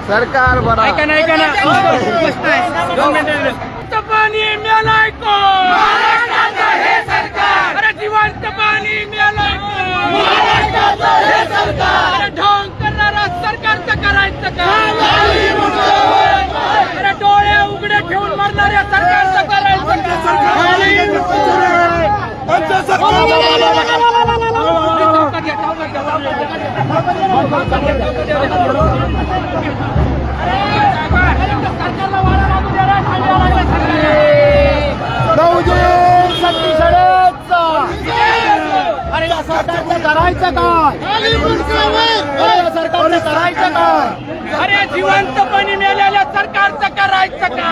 सरकार बना ऐका ना पाणी मिळालंय को महाराष्ट्राचं हे सरकार अरे जिवंत पाणी मिळालंय को महाराष्ट्राचं हे सरकार अरे ढोंग करणारा सरकारचं करायचं का अरे डोळे उघडे ठेवून मारणाऱ्या सरकारचं करायचं अरे या सरकारचं करायचं काय सरकारचं करायचं काय अरे जिवंत पाणी मिळालेल्या सरकारचं करायचं का